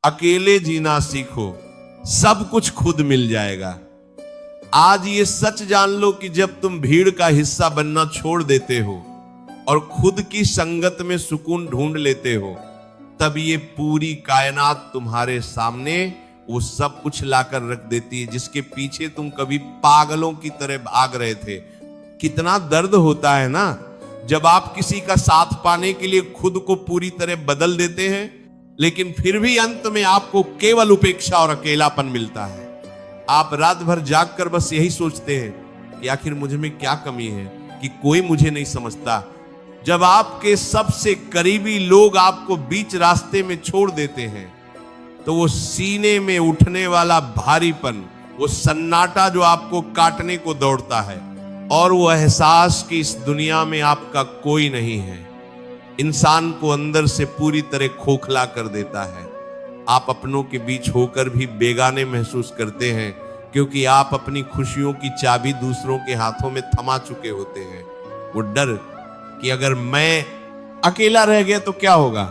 अकेले जीना सीखो, सब कुछ खुद मिल जाएगा। आज ये सच जान लो कि जब तुम भीड़ का हिस्सा बनना छोड़ देते हो और खुद की संगत में सुकून ढूंढ लेते हो, तब ये पूरी कायनात तुम्हारे सामने वो सब कुछ लाकर रख देती है जिसके पीछे तुम कभी पागलों की तरह भाग रहे थे। कितना दर्द होता है ना जब आप किसी का साथ पाने के लिए खुद को पूरी तरह बदल देते हैं, लेकिन फिर भी अंत में आपको केवल उपेक्षा और अकेलापन मिलता है। आप रात भर जाग कर बस यही सोचते हैं कि आखिर मुझ में क्या कमी है कि कोई मुझे नहीं समझता। जब आपके सबसे करीबी लोग आपको बीच रास्ते में छोड़ देते हैं, तो वो सीने में उठने वाला भारीपन, वो सन्नाटा जो आपको काटने को दौड़ता है, और वो एहसास कि इस दुनिया में आपका कोई नहीं है, इंसान को अंदर से पूरी तरह खोखला कर देता है। आप अपनों के बीच होकर भी बेगाने महसूस करते हैं, क्योंकि आप अपनी खुशियों की चाबी दूसरों के हाथों में थमा चुके होते हैं। वो डर कि अगर मैं अकेला रह गया तो क्या होगा,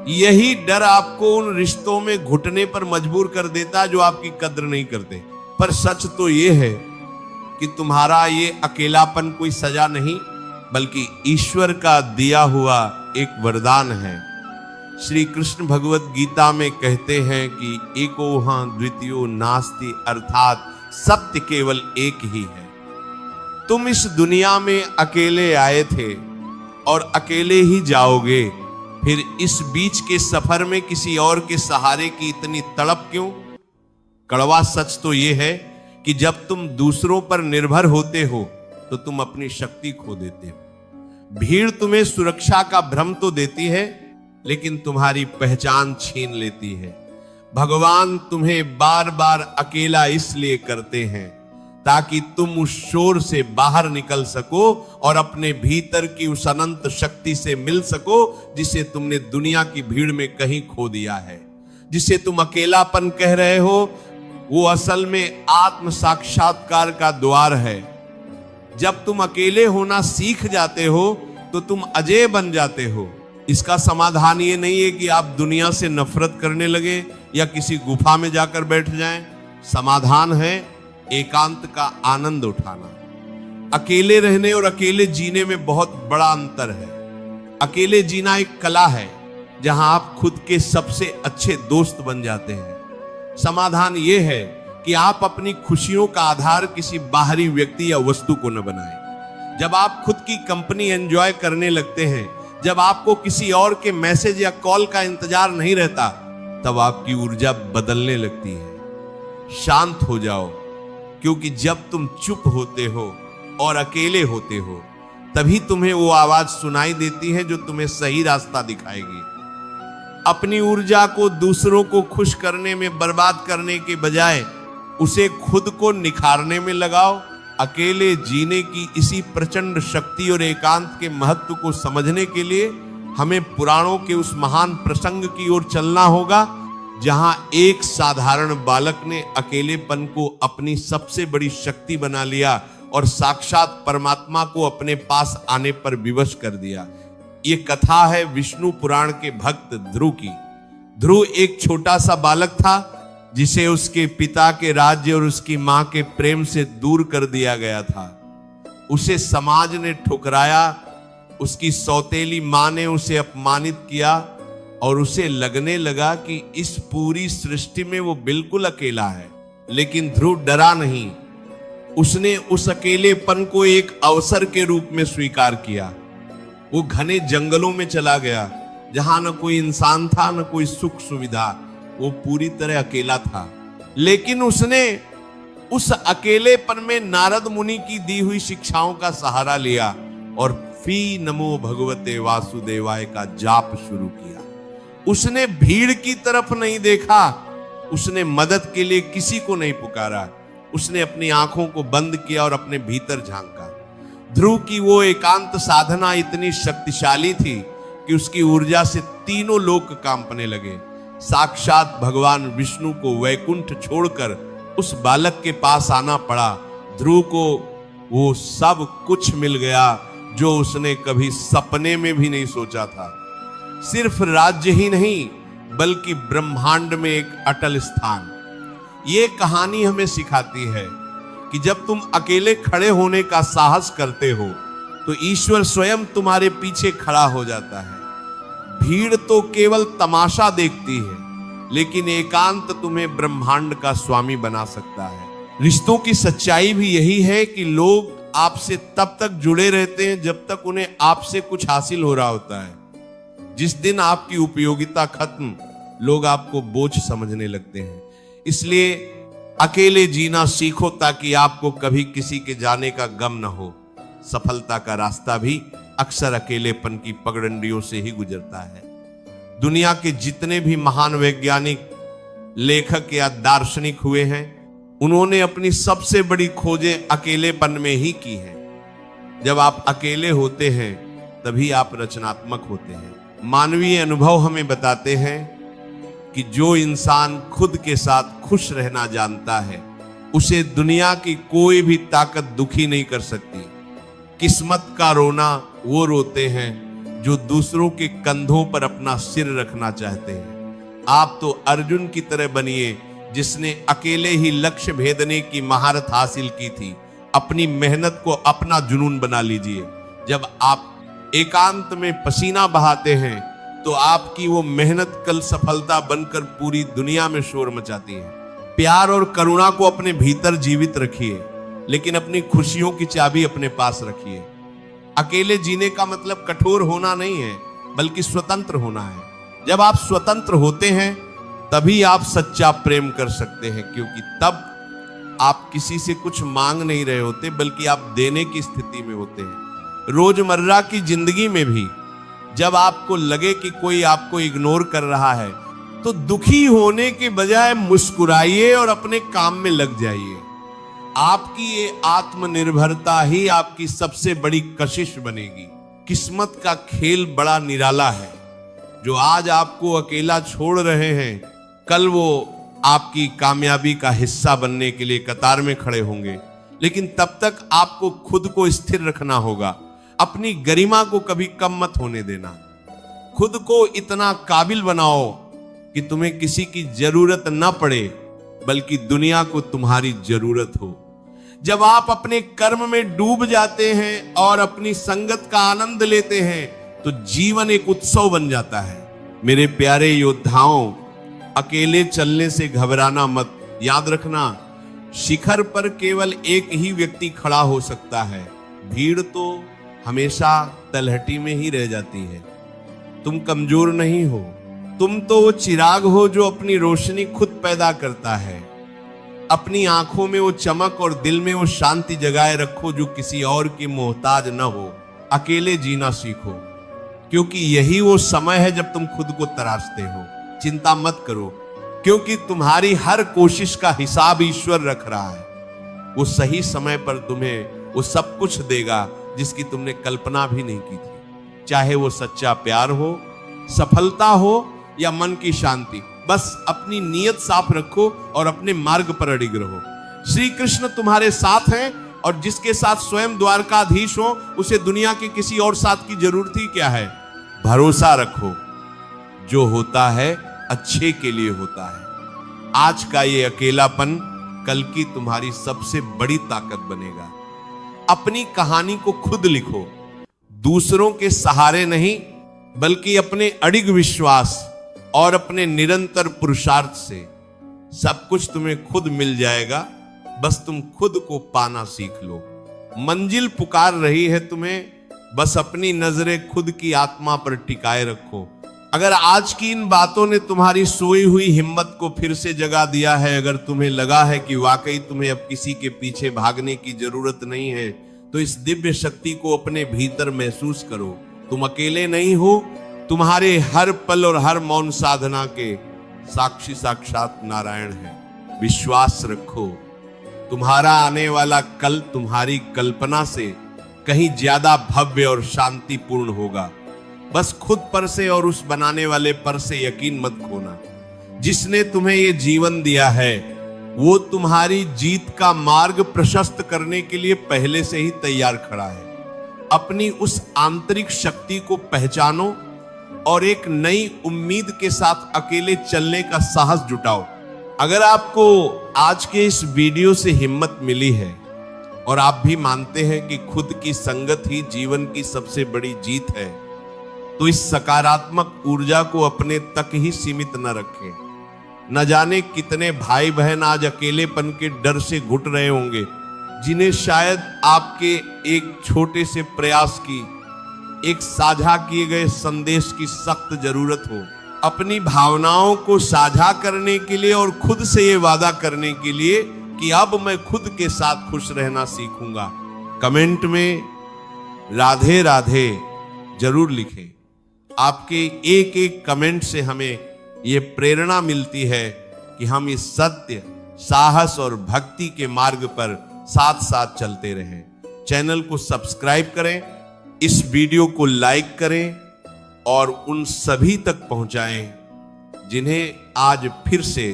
यही डर आपको उन रिश्तों में घुटने पर मजबूर कर देता है जो आपकी कद्र नहीं करते। पर सच तो ये है कि तुम्हारा ये अकेलापन कोई सजा नहीं, बल्कि ईश्वर का दिया हुआ एक वरदान है। श्री कृष्ण भगवत गीता में कहते हैं कि एको वहां द्वितीयो नास्ति, अर्थात सत्य केवल एक ही है। तुम इस दुनिया में अकेले आए थे और अकेले ही जाओगे, फिर इस बीच के सफर में किसी और के सहारे की इतनी तड़प क्यों? कड़वा सच तो यह है कि जब तुम दूसरों पर निर्भर होते हो तो तुम अपनी शक्ति खो देते हो। भीड़ तुम्हें सुरक्षा का भ्रम तो देती है, लेकिन तुम्हारी पहचान छीन लेती है। भगवान तुम्हें बार बार अकेला इसलिए करते हैं ताकि तुम उस शोर से बाहर निकल सको और अपने भीतर की उस अनंत शक्ति से मिल सको जिसे तुमने दुनिया की भीड़ में कहीं खो दिया है। जिसे तुम अकेलापन कह रहे हो, वो असल में आत्म साक्षात्कार का द्वार है। जब तुम अकेले होना सीख जाते हो तो तुम अजेय बन जाते हो। इसका समाधान ये नहीं है कि आप दुनिया से नफरत करने लगे या किसी गुफा में जाकर बैठ जाएं। समाधान है एकांत का आनंद उठाना। अकेले रहने और अकेले जीने में बहुत बड़ा अंतर है। अकेले जीना एक कला है जहां आप खुद के सबसे अच्छे दोस्त बन जाते हैं। समाधान ये है कि आप अपनी खुशियों का आधार किसी बाहरी व्यक्ति या वस्तु को न बनाएं। जब आप खुद की कंपनी एंजॉय करने लगते हैं, जब आपको किसी और के मैसेज या कॉल का इंतजार नहीं रहता, तब आपकी ऊर्जा बदलने लगती है। शांत हो जाओ, क्योंकि जब तुम चुप होते हो और अकेले होते हो, तभी तुम्हें वो आवाज सुनाई देती है जो तुम्हें सही रास्ता दिखाएगी। अपनी ऊर्जा को दूसरों को खुश करने में बर्बाद करने के बजाय उसे खुद को निखारने में लगाओ। अकेले जीने की इसी प्रचंड शक्ति और एकांत के महत्व को समझने के लिए हमें पुराणों के उस महान प्रसंग की ओर चलना होगा जहां एक साधारण बालक ने अकेलेपन को अपनी सबसे बड़ी शक्ति बना लिया और साक्षात परमात्मा को अपने पास आने पर विवश कर दिया। ये कथा है विष्णु पुराण के भक्त ध्रुव की। ध्रुव एक छोटा सा बालक था जिसे उसके पिता के राज्य और उसकी मां के प्रेम से दूर कर दिया गया था। उसे समाज ने ठुकराया, उसकी सौतेली मां ने उसे अपमानित किया और उसे लगने लगा कि इस पूरी सृष्टि में वो बिल्कुल अकेला है। लेकिन ध्रुव डरा नहीं। उसने उस अकेलेपन को एक अवसर के रूप में स्वीकार किया। वो घने जंगलों में चला गया जहां न कोई इंसान था, न कोई सुख सुविधा। वो पूरी तरह अकेला था। लेकिन उसने उस अकेलेपन में नारद मुनि की दी हुई शिक्षाओं का सहारा लिया और फी नमो भगवते वासुदेवाय का जाप शुरू किया। उसने भीड़ की तरफ नहीं देखा, उसने मदद के लिए किसी को नहीं पुकारा। उसने अपनी आंखों को बंद किया और अपने भीतर झांका। ध्रुव की वो एकांत साधना इतनी शक्तिशाली थी कि उसकी ऊर्जा से तीनों लोक कांपने लगे। साक्षात भगवान विष्णु को वैकुंठ छोड़कर उस बालक के पास आना पड़ा। ध्रुव को वो सब कुछ मिल गया जो उसने कभी सपने में भी नहीं सोचा था। सिर्फ राज्य ही नहीं, बल्कि ब्रह्मांड में एक अटल स्थान। ये कहानी हमें सिखाती है कि जब तुम अकेले खड़े होने का साहस करते हो तो ईश्वर स्वयं तुम्हारे पीछे खड़ा हो जाता है। भीड़ तो केवल तमाशा देखती है, लेकिन एकांत तुम्हें ब्रह्मांड का स्वामी बना सकता है। रिश्तों की सच्चाई भी यही है कि लोग आपसे तब तक जुड़े रहते हैं जब तक उन्हें आपसे कुछ हासिल हो रहा होता है। जिस दिन आपकी उपयोगिता खत्म, लोग आपको बोझ समझने लगते हैं। इसलिए अकेले जीना सीखो ताकि आपको कभी किसी के जाने का गम न हो। सफलता का रास्ता भी अक्सर अकेलेपन की पगडंडियों से ही गुजरता है। दुनिया के जितने भी महान वैज्ञानिक, लेखक या दार्शनिक हुए हैं, उन्होंने अपनी सबसे बड़ी खोजें अकेलेपन में ही की हैं। जब आप अकेले होते हैं तभी आप रचनात्मक होते हैं। मानवीय अनुभव हमें बताते हैं कि जो इंसान खुद के साथ खुश रहना जानता है, उसे दुनिया की कोई भी ताकत दुखी नहीं कर सकती। किस्मत का रोना वो रोते हैं जो दूसरों के कंधों पर अपना सिर रखना चाहते हैं। आप तो अर्जुन की तरह बनिए, जिसने अकेले ही लक्ष्य भेदने की महारत हासिल की थी। अपनी मेहनत को अपना जुनून बना लीजिए। जब आप एकांत में पसीना बहाते हैं तो आपकी वो मेहनत कल सफलता बनकर पूरी दुनिया में शोर मचाती है। प्यार और करुणा को अपने भीतर जीवित रखिए, लेकिन अपनी खुशियों की चाबी अपने पास रखिए। अकेले जीने का मतलब कठोर होना नहीं है, बल्कि स्वतंत्र होना है। जब आप स्वतंत्र होते हैं तभी आप सच्चा प्रेम कर सकते हैं, क्योंकि तब आप किसी से कुछ मांग नहीं रहे होते, बल्कि आप देने की स्थिति में होते हैं। रोजमर्रा की जिंदगी में भी जब आपको लगे कि कोई आपको इग्नोर कर रहा है, तो दुखी होने के बजाय मुस्कुराइए और अपने काम में लग जाइए। आपकी ये आत्मनिर्भरता ही आपकी सबसे बड़ी कशिश बनेगी। किस्मत का खेल बड़ा निराला है। जो आज आपको अकेला छोड़ रहे हैं, कल वो आपकी कामयाबी का हिस्सा बनने के लिए कतार में खड़े होंगे। लेकिन तब तक आपको खुद को स्थिर रखना होगा। अपनी गरिमा को कभी कम मत होने देना। खुद को इतना काबिल बनाओ कि तुम्हें किसी की जरूरत न पड़े, बल्कि दुनिया को तुम्हारी जरूरत हो। जब आप अपने कर्म में डूब जाते हैं और अपनी संगत का आनंद लेते हैं, तो जीवन एक उत्सव बन जाता है। मेरे प्यारे योद्धाओं, अकेले चलने से घबराना मत। याद रखना, शिखर पर केवल एक ही व्यक्ति खड़ा हो सकता है। भीड़ तो हमेशा तलहटी में ही रह जाती है। तुम कमजोर नहीं हो, तुम तो वो चिराग हो जो अपनी रोशनी खुद पैदा करता है। अपनी आंखों में वो चमक और दिल में वो शांति जगाए रखो जो किसी और की मोहताज न हो। अकेले जीना सीखो, क्योंकि यही वो समय है जब तुम खुद को तराशते हो। चिंता मत करो, क्योंकि तुम्हारी हर कोशिश का हिसाब ईश्वर रख रहा है। वो सही समय पर तुम्हें वो सब कुछ देगा जिसकी तुमने कल्पना भी नहीं की थी। चाहे वो सच्चा प्यार हो, सफलता हो या मन की शांति। बस अपनी नीयत साफ रखो और अपने मार्ग पर अडिग रहो। श्री कृष्ण तुम्हारे साथ हैं, और जिसके साथ स्वयं द्वारकाधीश हो, उसे दुनिया के किसी और साथ की जरूरत ही क्या है। भरोसा रखो, जो होता है अच्छे के लिए होता है। आज का ये अकेलापन कल की तुम्हारी सबसे बड़ी ताकत बनेगा। अपनी कहानी को खुद लिखो, दूसरों के सहारे नहीं, बल्कि अपने अडिग विश्वास और अपने निरंतर पुरुषार्थ से सब कुछ तुम्हें खुद मिल जाएगा। बस तुम खुद को पाना सीख लो। मंजिल पुकार रही है तुम्हें, बस अपनी नजरें खुद की आत्मा पर टिकाए रखो। अगर आज की इन बातों ने तुम्हारी सोई हुई हिम्मत को फिर से जगा दिया है, अगर तुम्हें लगा है कि वाकई तुम्हें अब किसी के पीछे भागने की जरूरत नहीं है, तो इस दिव्य शक्ति को अपने भीतर महसूस करो। तुम अकेले नहीं हो। तुम्हारे हर पल और हर मौन साधना के साक्षी साक्षात नारायण है। विश्वास रखो, तुम्हारा आने वाला कल तुम्हारी कल्पना से कहीं ज्यादा भव्य और शांतिपूर्ण होगा। बस खुद पर से और उस बनाने वाले पर से यकीन मत खोना। जिसने तुम्हें ये जीवन दिया है, वो तुम्हारी जीत का मार्ग प्रशस्त करने के लिए पहले से ही तैयार खड़ा है। अपनी उस आंतरिक शक्ति को पहचानो और एक नई उम्मीद के साथ अकेले चलने का साहस जुटाओ। अगर आपको आज के इस वीडियो से हिम्मत मिली है और आप भी मानते हैं कि खुद की संगत ही जीवन की सबसे बड़ी जीत है, तो इस सकारात्मक ऊर्जा को अपने तक ही सीमित न रखें। न जाने कितने भाई बहन आज अकेलेपन के डर से घुट रहे होंगे, जिन्हें शायद आपके एक छोटे से प्रयास की, एक साझा किए गए संदेश की सख्त जरूरत हो। अपनी भावनाओं को साझा करने के लिए और खुद से ये वादा करने के लिए कि अब मैं खुद के साथ खुश रहना सीखूंगा। कमेंट में राधे राधे जरूर लिखें। आपके एक एक कमेंट से हमें ये प्रेरणा मिलती है कि हम इस सत्य, साहस और भक्ति के मार्ग पर साथ साथ चलते रहें। चैनल को सब्सक्राइब करें, इस वीडियो को लाइक करें और उन सभी तक पहुंचाएं जिन्हें आज फिर से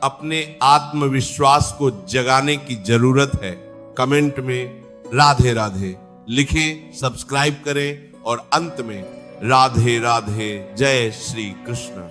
अपने आत्मविश्वास को जगाने की जरूरत है। कमेंट में राधे राधे लिखें, सब्सक्राइब करें और अंत में राधे राधे, जय श्री कृष्ण।